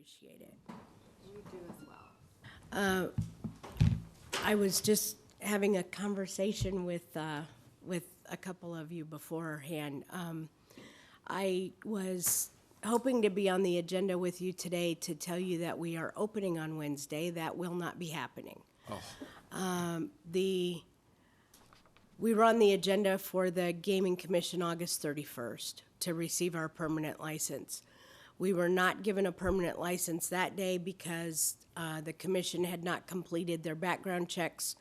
appreciate it. We do as well. I was just having a conversation with a couple of you beforehand. I was hoping to be on the agenda with you today to tell you that we are opening on Wednesday. That will not be happening. We were on the agenda for the Gaming Commission August 31st to receive our permanent license. We were not given a permanent license that day because the commission had not completed their background checks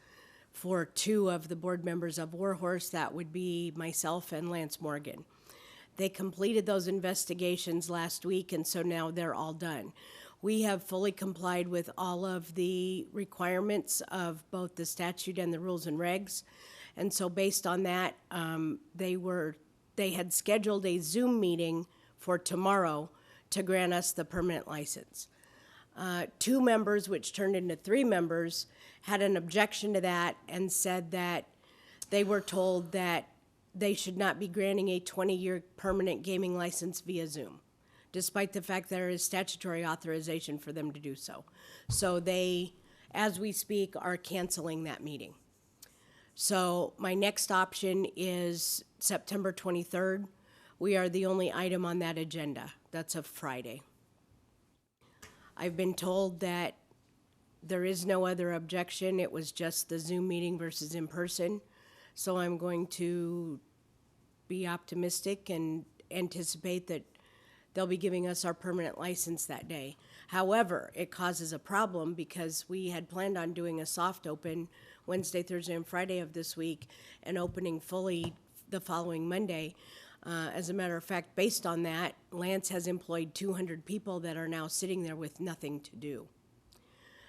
for two of the board members of Warhorse. That would be myself and Lance Morgan. They completed those investigations last week, and so now they're all done. We have fully complied with all of the requirements of both the statute and the rules and regs. And so based on that, they had scheduled a Zoom meeting for tomorrow to grant us the permanent license. Two members, which turned into three members, had an objection to that and said that they were told that they should not be granting a 20-year permanent gaming license via Zoom, despite the fact there is statutory authorization for them to do so. So they, as we speak, are canceling that meeting. So my next option is September 23rd. We are the only item on that agenda. That's a Friday. I've been told that there is no other objection. It was just the Zoom meeting versus in person. So I'm going to be optimistic and anticipate that they'll be giving us our permanent license that day. However, it causes a problem because we had planned on doing a soft open Wednesday, Thursday, and Friday of this week and opening fully the following Monday. As a matter of fact, based on that, Lance has employed 200 people that are now sitting there with nothing to do.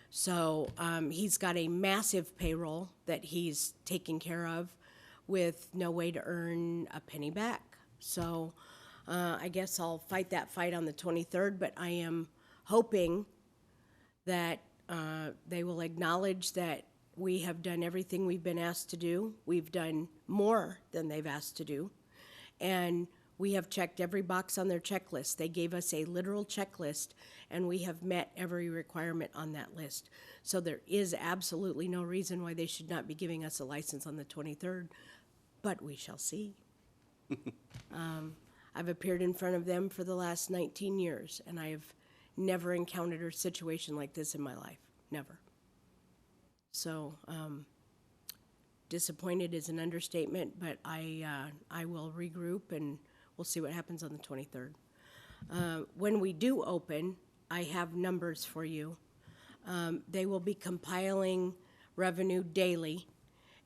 So he's got a massive payroll that he's taking care of with no way to earn a penny back. So I guess I'll fight that fight on the 23rd, but I am hoping that they will acknowledge that we have done everything we've been asked to do. We've done more than they've asked to do. And we have checked every box on their checklist. They gave us a literal checklist, and we have met every requirement on that list. So there is absolutely no reason why they should not be giving us a license on the 23rd, but we shall see. I've appeared in front of them for the last 19 years, and I have never encountered a situation like this in my life, never. So, disappointed is an understatement, but I will regroup and we'll see what happens on the 23rd. When we do open, I have numbers for you. They will be compiling revenue daily,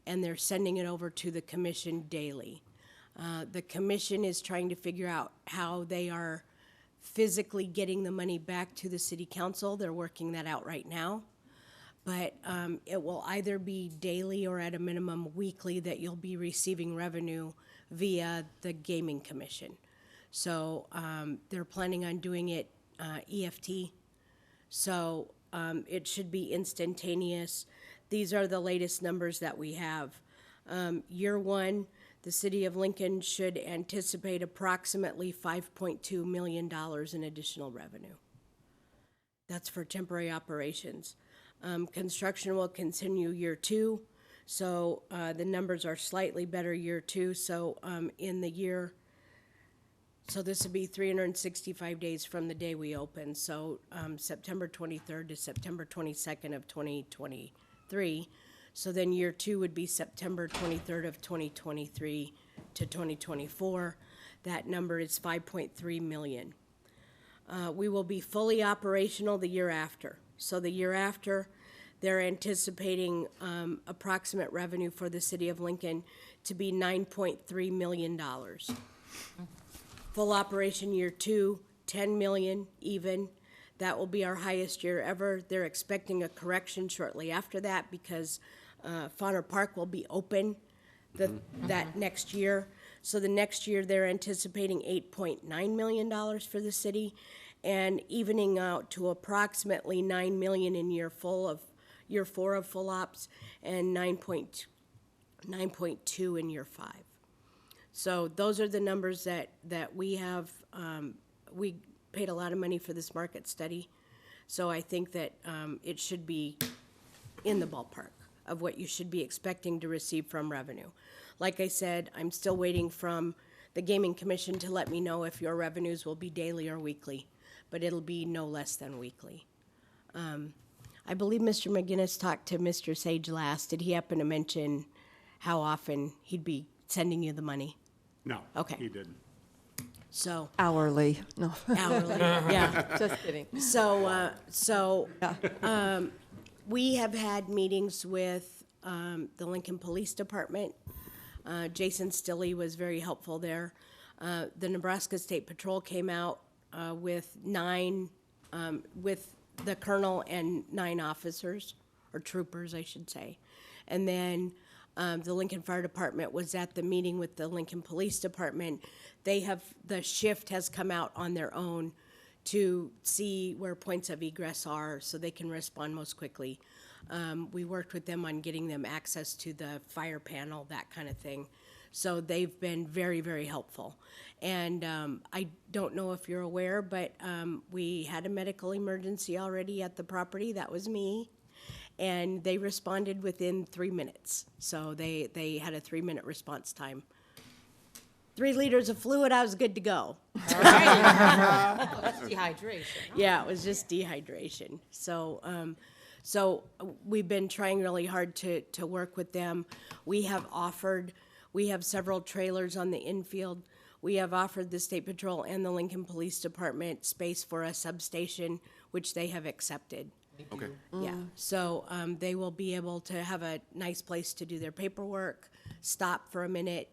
and they're sending it over to the commission daily. The commission is trying to figure out how they are physically getting the money back to the city council. They're working that out right now. But it will either be daily or at a minimum weekly that you'll be receiving revenue via the Gaming Commission. So they're planning on doing it EFT. So it should be instantaneous. These are the latest numbers that we have. Year one, the city of Lincoln should anticipate approximately $5.2 million in additional revenue. That's for temporary operations. Construction will continue year two, so the numbers are slightly better year two. So in the year, so this would be 365 days from the day we open. So September 23rd to September 22nd of 2023. So then year two would be September 23rd of 2023 to 2024. That number is 5.3 million. We will be fully operational the year after. So the year after, they're anticipating approximate revenue for the city of Lincoln to be $9.3 million. Full operation year two, 10 million even. That will be our highest year ever. They're expecting a correction shortly after that because Fauner Park will be open that next year. So the next year they're anticipating $8.9 million for the city, and evening out to approximately $9 million in year four of full ops, and 9.2 in year five. So those are the numbers that we have. We paid a lot of money for this market study So I think that it should be in the ballpark of what you should be expecting to receive from revenue. Like I said, I'm still waiting from the Gaming Commission to let me know if your revenues will be daily or weekly, but it'll be no less than weekly. I believe Mr. McGinnis talked to Mr. Sage last. Did he happen to mention how often he'd be sending you the money? No, Okay. he didn't. So, Hourly, no, hourly, yeah. just kidding. So, we have had meetings with the Lincoln Police Department. Jason Stilley was very helpful there. The Nebraska State Patrol came out with the colonel and 9 officers, or troopers, I should say. And then the Lincoln Fire Department was at the meeting with the Lincoln Police Department. The shift has come out on their own to see where points of egress are so they can respond most quickly. We worked with them on getting them access to the fire panel, that kind of thing. So they've been very, very helpful. And I don't know if you're aware, but we had a medical emergency already at the property. That was me. And they responded within 3 minutes. So they had a 3-minute response time. 3 liters of fluid, I was good to go. That's dehydration. Yeah, it was just dehydration. So we've been trying really hard to work with them. We have several trailers on the infield. We have offered the State Patrol and the Lincoln Police Department space for a substation, which they have accepted. Okay. Yeah, so they will be able to have a nice place to do their paperwork, stop for a minute,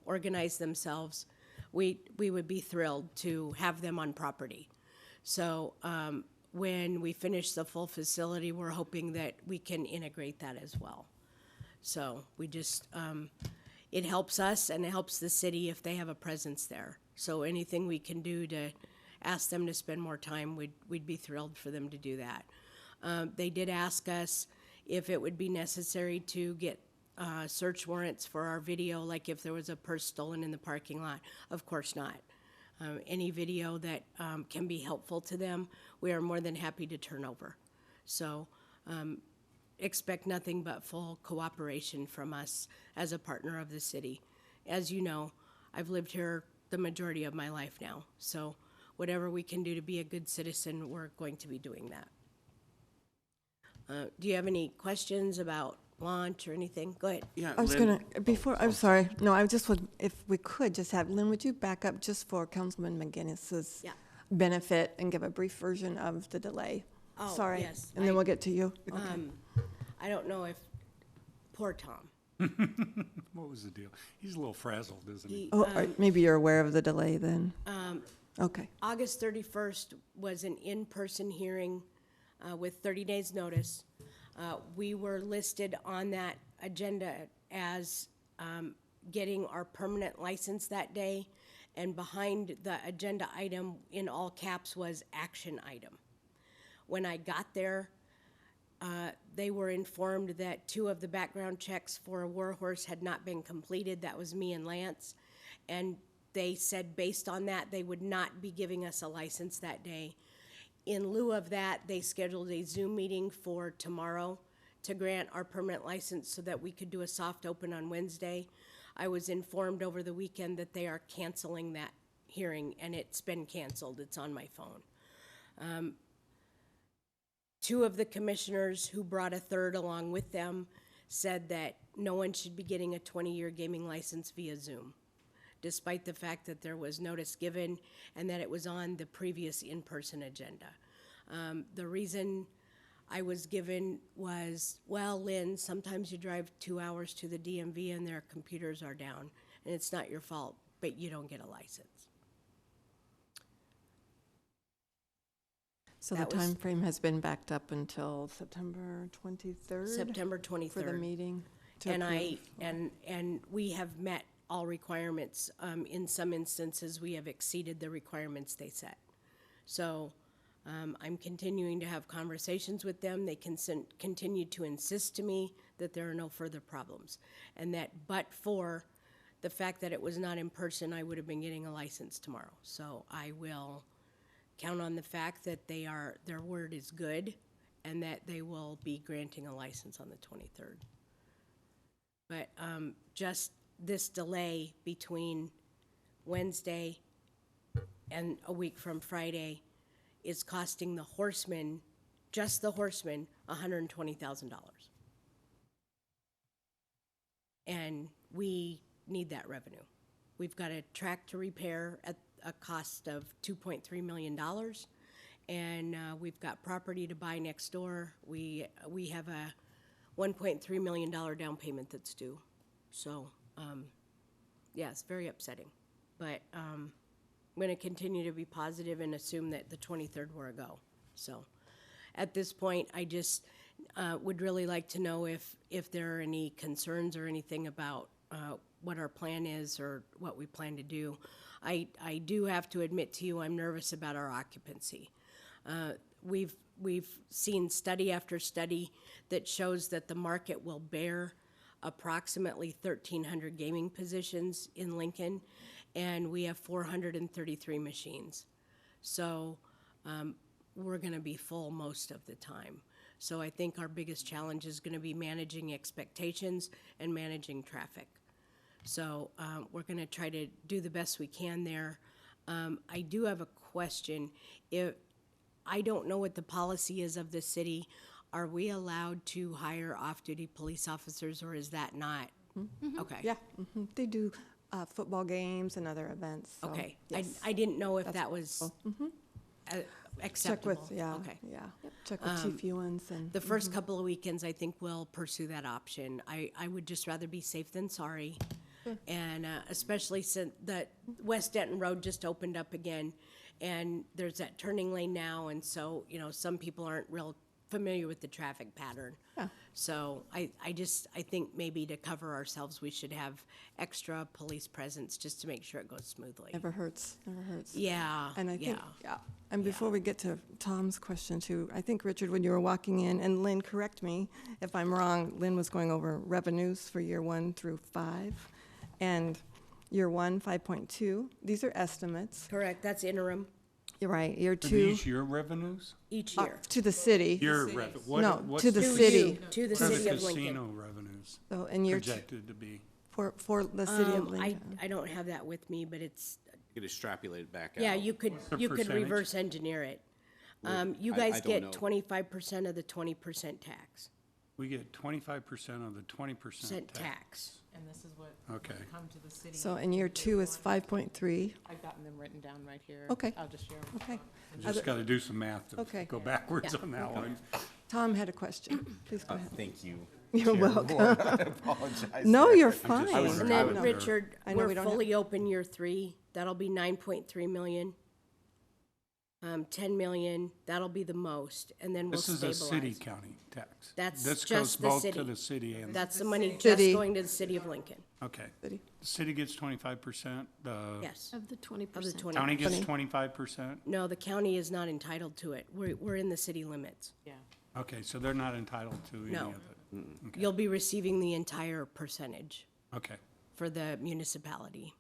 organize themselves. We would be thrilled to have them on property. So when we finish the full facility, we're hoping that we can integrate that as well. So we just, it helps us and it helps the city if they have a presence there. So anything we can do to ask them to spend more time, we'd be thrilled for them to do that. They did ask us if it would be necessary to get search warrants for our video, like if there was a purse stolen in the parking lot. Of course not. Any video that can be helpful to them, we are more than happy to turn over. So expect nothing but full cooperation from us as a partner of the city. As you know, I've lived here the majority of my life now. So whatever we can do to be a good citizen, we're going to be doing that. Do you have any questions about launch or anything? Go ahead. Yeah, I was Lynn- gonna, before, I'm sorry, no, I just would, if we could just have, Lynn, would you back up just for Councilman McGinnis's Yeah. benefit and give a brief version of the delay? Oh, Sorry. yes, And then I- we'll get to you. I don't know if, poor Tom. What was the deal? He's a little frazzled, isn't he? He, Oh, maybe you're aware of the delay then? Okay. August 31st was an in-person hearing with 30 days' notice. We were listed on that agenda as getting our permanent license that day, and behind the agenda item in all caps was action item. When I got there, they were informed that 2 of the background checks for a warhorse had not been completed. That was me and Lance. And they said based on that, they would not be giving us a license that day. In lieu of that, they scheduled a Zoom meeting for tomorrow to grant our permanent license so that we could do a soft open on Wednesday. I was informed over the weekend that they are canceling that hearing, and it's been canceled. It's on my phone. 2 of the commissioners who brought a third along with them said that no one should be getting a 20-year gaming license via Zoom, despite the fact that there was notice given and that it was on the previous in-person agenda. The reason I was given was, well, Lynn, sometimes you drive 2 hours to the DMV and their computers are down, and it's not your fault, but you don't get a license. So the That was- time frame has been backed up until September 23rd? September For the 23rd. meeting? to And approve? and we have met all requirements. In some instances, we have exceeded the requirements they set. So I'm continuing to have conversations with them. They continue to insist to me that there are no further problems. And that but for the fact that it was not in person, I would have been getting a license tomorrow. So I will count on the fact that their word is good and that they will be granting a license on the 23rd. But just this delay between Wednesday and a week from Friday is costing the horsemen, just the horsemen, $120,000. And we need that revenue. We've got a track to repair at a cost of $2.3 million, and we've got property to buy next door. We have a $1.3 million down payment that's due. So, yeah, it's very upsetting. But I'm going to continue to be positive and assume that the 23rd were a go. So, at this point, I just would really like to know if there are any concerns or anything about what our plan is or what we plan to do. I do have to admit to you, I'm nervous about our occupancy. We've seen study after study that shows that the market will bear approximately 1,300 gaming positions in Lincoln, and we have 433 machines. So we're going to be full most of the time. So I think our biggest challenge is going to be managing expectations and managing traffic. So we're going to try to do the best we can there. I do have a question. I don't know what the policy is of the city. Are we allowed to hire off-duty police officers, or is that not? Mm-hmm. Okay. Yeah, they do football games and other events. So, Okay. yes. I didn't know if that was acceptable. Check with, yeah, Okay. yeah. Check with Chief Ewens and. The first couple of weekends, I think we'll pursue that option. I would just rather be safe than sorry. And especially since the West Denton Road just opened up again, and there's that turning lane now, and so, some people aren't real familiar with the traffic pattern. Yeah. So I think maybe to cover ourselves, we should have extra police presence just to make sure it goes smoothly. Never hurts, never hurts. Yeah, And I think, yeah. yeah. And before we get to Tom's question too, I think, Richard, when you were walking in, and Lynn, correct me if I'm wrong, Lynn was going over revenues for year 1 through 5. And year 1, 5.2. These are estimates. Correct, that's interim You're right. Year Are 2, these your revenues? each year. to the city. Your revenue? No, to the To city. you, to the What are city the of Lincoln. casino revenues So in year 2, projected to be? for the city of Lincoln. I don't have that with me, but it's, You could extrapolate it back out. yeah, you could the percentage? reverse engineer it. You I guys don't get know. 25% of the 20% tax. We get 25% of the 20% Percent tax. tax. And this is what Okay. come to the city. So in year 2 is 5.3. I've gotten them written down right here. Okay. I'll just share them. Okay. Just got to do some math to Okay. go backwards Yeah. on that one. Tom had a question. Please go ahead. Thank you. You're Chair welcome. Ward. I apologize. No, there. you're just fine. wondering. And I then, would- Richard, I know we we're don't have- fully open year 3. That'll be 9.3 million. 10 million, that'll be the most, and then we'll This is a stabilize. city-county tax. That's This just goes the both city. to the city and, That's the money just City. going to the city of Lincoln. okay. City. The city gets 25%, the Yes. Of the 20%. Of the 20. county gets 20. 25%? No, the county is not entitled to it. We're in the city limits. Yeah. Okay, so they're not entitled to any No. of it? Okay. You'll be receiving the entire percentage Okay. for the municipality.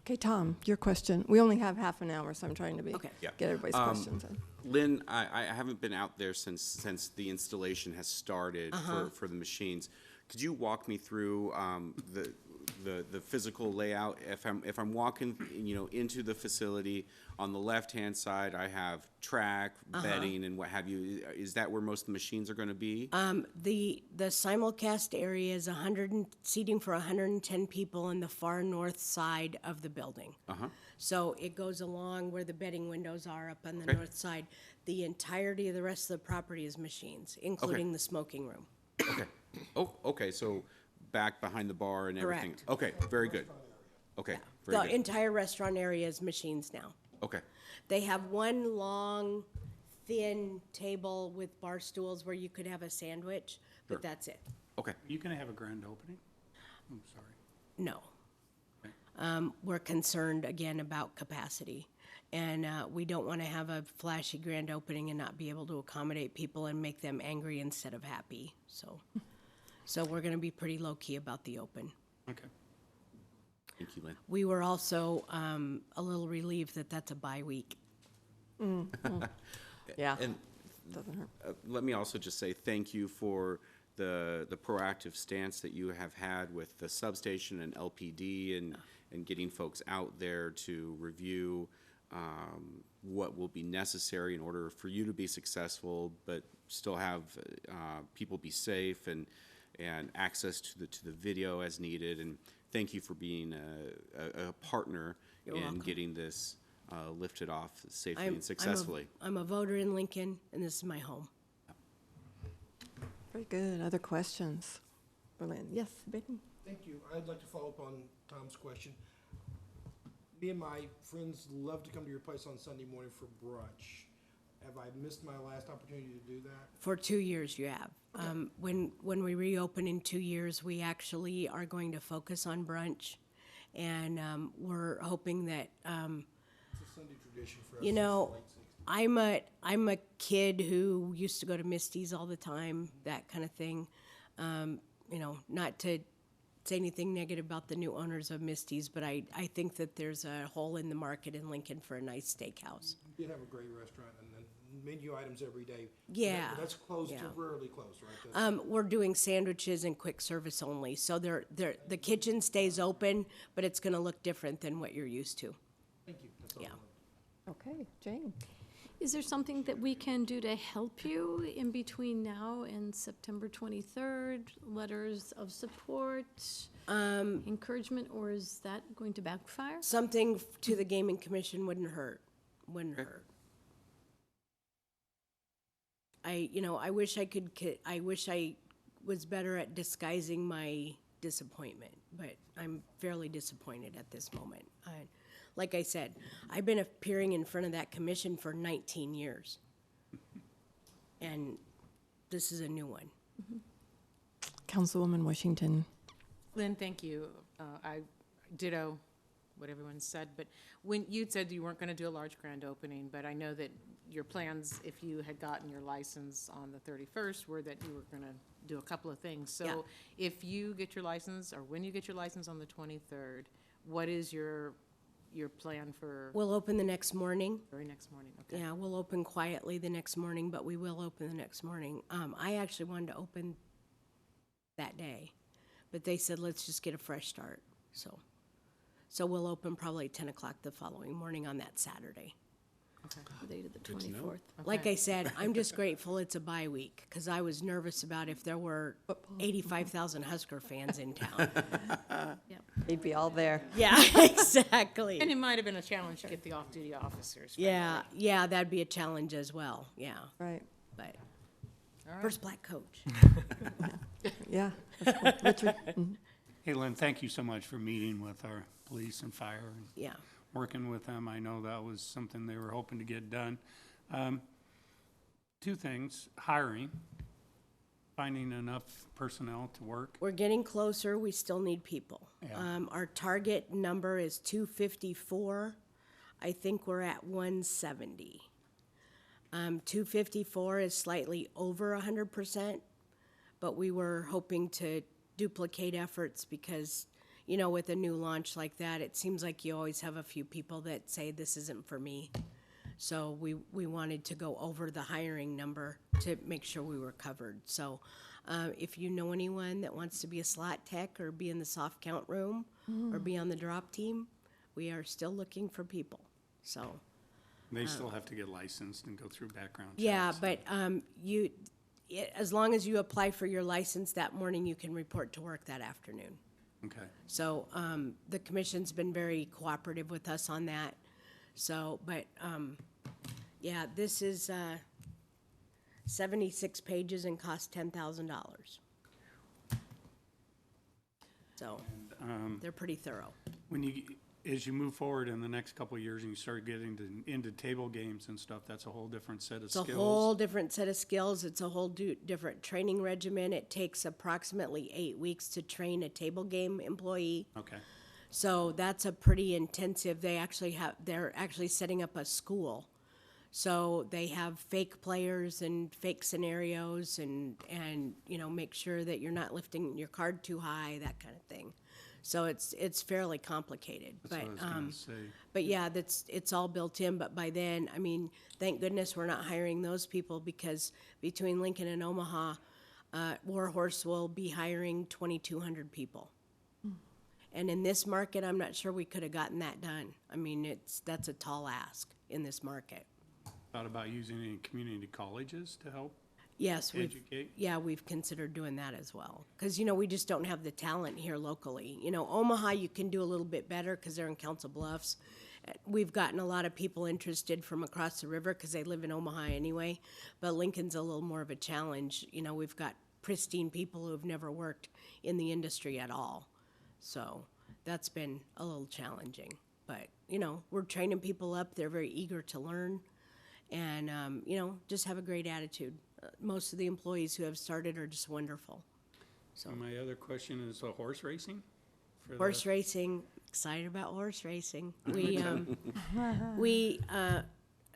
Okay, Tom, your question. We only have half an hour, so I'm trying to Okay. Yeah. get everybody's questions in. Lynn, I haven't been out there since the installation has started for the machines. Could you walk me through the physical layout? If I'm walking, into the facility, on the left-hand side, I have track, bedding, and what have you. Is that where most of the machines are going to be? The simulcast area is seating for 110 people on the far north side of the building. So it goes along where the bedding windows are up on the Okay. north side. The entirety of the rest of the property is machines, including the smoking room. Okay. Oh, okay. So back behind the bar and everything. Correct. Okay. Very good. Okay. The Very good. entire restaurant area is machines now. Okay. They have one long, thin table with bar stools where you could have a sandwich, Sure. but that's it. Okay. Are you going to have a grand opening? I'm sorry. No. We're concerned again about capacity. And we don't want to have a flashy grand opening and not be able to accommodate people and make them angry instead of happy. So we're going to be pretty low-key about the open. Okay. Thank you, Lynn. We were also a little relieved that that's a bye week. Yeah, And doesn't hurt. let me also just say thank you for the proactive stance that you have had with the substation and LPD and getting folks out there to review what will be necessary in order for you to be successful, but still have people be safe and access to the video as needed. And thank you for being a partner You're in welcome. getting this lifted off safely I'm- and successfully. I'm a voter in Lincoln, and this is my home. Very good. Other questions? Berlin? Yes, Brittany? Thank you. I'd like to follow up on Tom's question. Me and my friends love to come to your place on Sunday morning for brunch. Have I missed my last opportunity to do that? For 2 years, you have. When we reopen in 2 years, we actually are going to focus on brunch, and we're hoping that It's a Sunday tradition for us you since know, the late 60s. I'm a kid who used to go to Misty's all the time, that kind of thing. You know, not to say anything negative about the new owners of Misty's, but I think that there's a hole in the market in Lincoln for a nice steakhouse. You did have a great restaurant and then menu items every day. Yeah, That's closed, yeah. temporarily closed, right? That's- We're doing sandwiches and quick service only, so the kitchen stays open, but it's going to look different than what you're used to. Thank you. That's all I Yeah. wanted. Okay, Jane? Is there something that we can do to help you in between now and September 23rd? Letters of support, encouragement, or is that going to backfire? Something to the gaming commission wouldn't hurt. Wouldn't hurt. I wish I wish I was better at disguising my disappointment, but I'm fairly disappointed at this moment. Like I said, I've been appearing in front of that commission for 19 years. And this is a new one. Councilwoman Washington. Lynn, thank you. I ditto what everyone said, but when you'd said you weren't going to do a large grand opening, but I know that your plans, if you had gotten your license on the 31st, were that you were going to do a couple of things. Yeah. So if you get your license, or when you get your license on the 23rd, what is your plan for We'll open the next morning. very next morning? Okay. Yeah, we'll open quietly the next morning, but we will open the next morning. I actually wanted to open that day, but they said, let's just get a fresh start. So we'll open probably 10 o'clock the following morning on that Saturday. The date of the Good to know. 24th. Like I said, I'm just grateful it's a bye week, because I was nervous about if there were 85,000 Husker fans in town. They'd be all there. Yeah, exactly. And it might have been a challenge to get the off-duty officers. Yeah, that'd be a challenge as well, yeah. Right, But All right. first black coach. yeah. That's cool. Richard? Mhm. Hey, Lynn, thank you so much for meeting with our police and fire and Yeah. working with them. I know that was something they were hoping to get done. Two things, hiring, finding enough personnel to work. We're getting closer, we still need people. Yeah. Our target number is 254. I think we're at 170. 254 is slightly over 100%, but we were hoping to duplicate efforts because, with a new launch like that, it seems like you always have a few people that say this isn't for me. So we wanted to go over the hiring number to make sure we were covered. So if you know anyone that wants to be a slot tech or be in the soft count room or be on the drop team, we are still looking for people. So, They still have to get licensed and go through background checks. yeah, but as long as you apply for your license that morning, you can report to work that afternoon. Okay. So the commission's been very cooperative with us on that. So, but, yeah, this is 76 pages and costs $10,000. So they're pretty thorough. As you move forward in the next couple of years and you start getting into table games and stuff, that's a whole different set of It's a skills. whole different set of skills. It's a whole different training regimen. It takes approximately 8 weeks to train a table game employee. Okay. So that's a pretty intensive, they're actually setting up a school. So they have fake players and fake scenarios and make sure that you're not lifting your card too high, that kind of thing. So it's fairly complicated, That's what I was gonna say. but yeah, it's all built in, but by then, I mean, thank goodness we're not hiring those people, because between Lincoln and Omaha, Warhorse will be hiring 2,200 people. And in this market, I'm not sure we could have gotten that done. I mean, that's a tall ask in this market. Thought about using any community colleges to help Yes, educate? we've considered doing that as well. Because, we just don't have the talent here locally. Omaha, you can do a little bit better because they're in Council Bluffs. We've gotten a lot of people interested from across the river because they live in Omaha anyway. But Lincoln's a little more of a challenge. We've got pristine people who have never worked in the industry at all. So that's been a little challenging. But, we're training people up. They're very eager to learn. And, just have a great attitude. Most of the employees who have started are just wonderful. So And my other question is horse racing? For horse the- racing, excited about horse racing.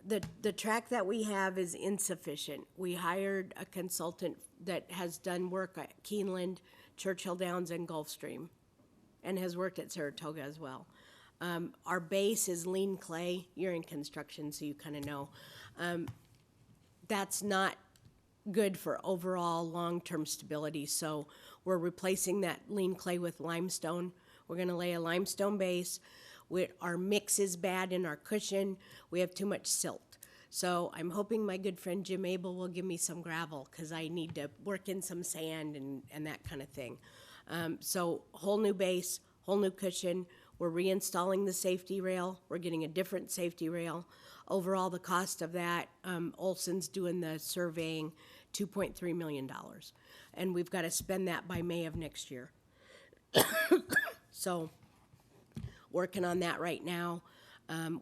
The track that we have is insufficient. We hired a consultant that has done work at Keeneland, Churchill Downs, and Gulfstream, and has worked at Saratoga as well. Our base is lean clay. You're in construction, so you kind of know. That's not good for overall long-term stability, so we're replacing that lean clay with limestone. We're gonna lay a limestone base. Our mix is bad in our cushion. We have too much silt. So I'm hoping my good friend Jim Abel will give me some gravel, because I need to work in some sand and that kind of thing. So whole new base, whole new cushion. We're reinstalling the safety rail. We're getting a different safety rail. Overall, the cost of that, Olson's doing the surveying, $2.3 million. And we've got to spend that by May of next year. So, working on that right now,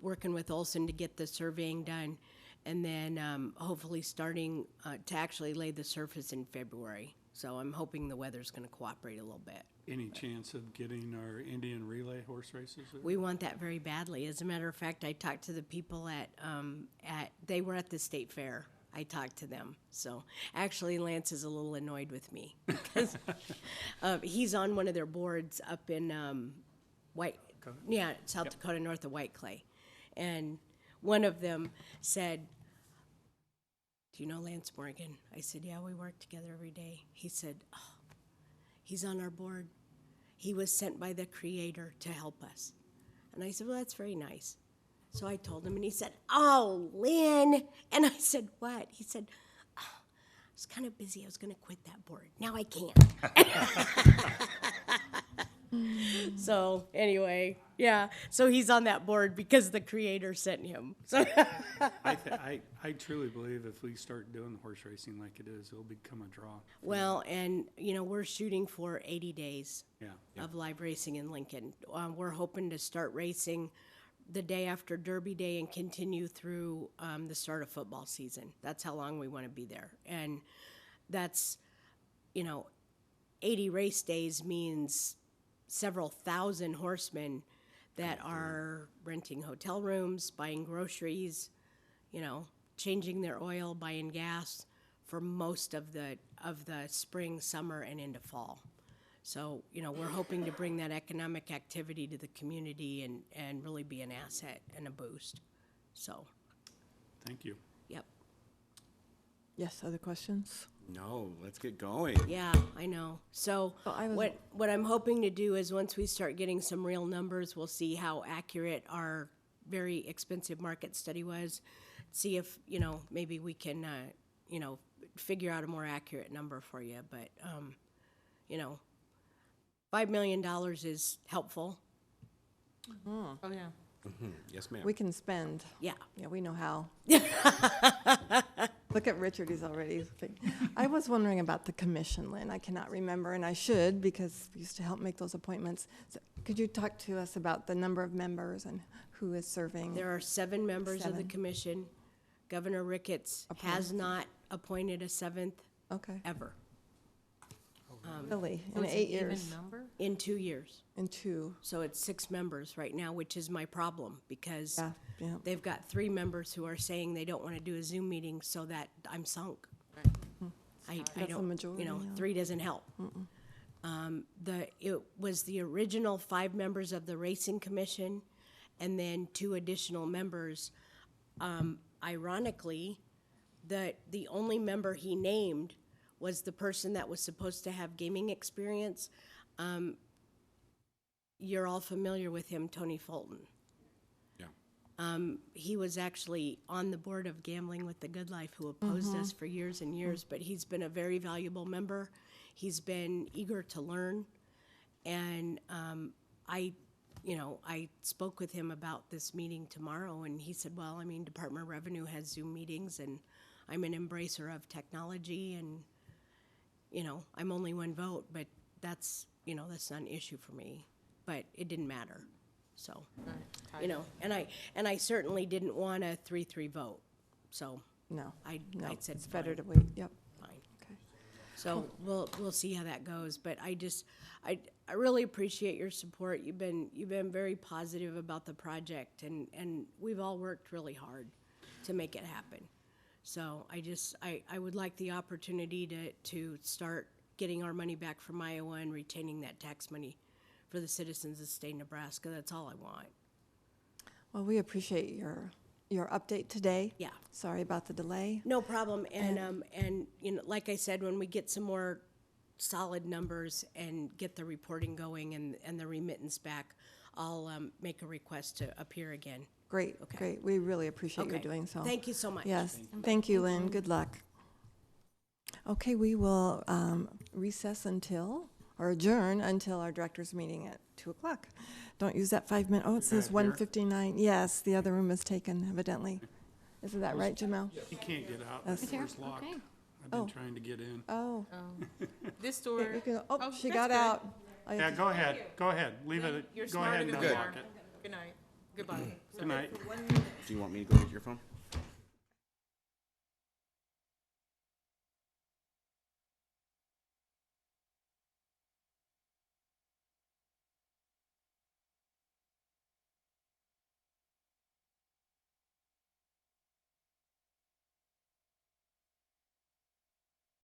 working with Olson to get the surveying done, and then hopefully starting to actually lay the surface in February. So I'm hoping the weather's going to cooperate a little bit. Any chance of getting our Indian relay horse races there? We want that very badly. As a matter of fact, I talked to the people they were at the state fair. I talked to them. So actually, Lance is a little annoyed with me because he's on one of their boards up in South Dakota, north of White Clay. And one of them said, "Do you know Lance Morgan?" I said, "Yeah, we work together every day." He said, "Oh, he's on our board. He was sent by the Creator to help us." And I said, "Well, that's very nice." So I told him, and he said, "Oh, Lynn." And I said, "What?" He said, "Oh, I was kind of busy. I was going to quit that board. Now I can't." So anyway, yeah. So he's on that board because the Creator sent him. So I truly believe if we start doing horse racing like it is, it'll become a draw. well, and we're shooting for 80 days Yeah. of live racing in Lincoln. We're hoping to start racing the day after Derby Day and continue through the start of football season. That's how long we want to be there. And that's, 80 race days means several thousand horsemen that are renting hotel rooms, buying groceries, changing their oil, buying gas for most of the spring, summer, and into fall. So, we're hoping to bring that economic activity to the community and really be an asset and a boost. So, Thank you. yep. Yes, other questions? No, let's get going. Yeah, I know. So Well, I was- what I'm hoping to do is once we start getting some real numbers, we'll see how accurate our very expensive market study was. See if, maybe we can, figure out a more accurate number for you. But, $5 million is helpful. Oh, yeah. Yes, ma'am. We can spend. Yeah. Yeah, we know how. Look at Richard, he's already. I was wondering about the commission, Lynn. I cannot remember, and I should because we used to help make those appointments. So could you talk to us about the number of members and who is serving? There are 7 members of the 7. commission. Governor Ricketts has not appointed a 7th Okay, ever really, So in it's an 8 even years, number? in 2 years. in 2. So it's 6 members right now, which is my problem because Yeah, yeah. they've got 3 members who are saying they don't want to do a Zoom meeting, so that I'm sunk. I That's a don't, majority, yeah. 3 doesn't help. It was the original 5 members of the Racing Commission, and then 2 additional members. Ironically, the only member he named was the person that was supposed to have gaming experience. You're all familiar with him, Tony Fulton. Yeah. He was actually on the board of Gambling with the Good Life, who opposed us for years and years, but he's been a very valuable member. He's been eager to learn, and I spoke with him about this meeting tomorrow, and he said, well, I mean, Department of Revenue has Zoom meetings, and I'm an embracer of technology, and, I'm only 1 vote, but that's not an issue for me. But it didn't matter, so, and I certainly didn't want a 3-3 vote, so No, I said it's better fine. to wait, yep, Fine. okay. So we'll see how that goes, but I really appreciate your support. You've been very positive about the project, and we've all worked really hard to make it happen. So I would like the opportunity to start getting our money back from Iowa and retaining that tax money for the citizens of the state of Nebraska. That's all I want. Well, we appreciate your update today. Yeah. Sorry about the delay. No problem, and like I said, when we get some more solid numbers and get the reporting going and the remittance back, I'll make a request to appear again. Great, Okay. great. We really appreciate your Okay. doing so. Thank you so much. Yes, thank you, Lynn. Good luck. Okay, we will recess or adjourn until our director's meeting at 2:00. Don't use that 5-minute, it says Here? 1:59. Yes, the other room is taken evidently. Isn't that right, Jamel? You can't get out, That's- it's locked. Okay. I've been Oh. trying to get in. Oh, This door, you can- oh, she that's got good. out. I- Yeah, go ahead, leave it, You're go smarter ahead and than we unlock are. it. Good night. Goodbye. Good night. Do you want me to go get your phone?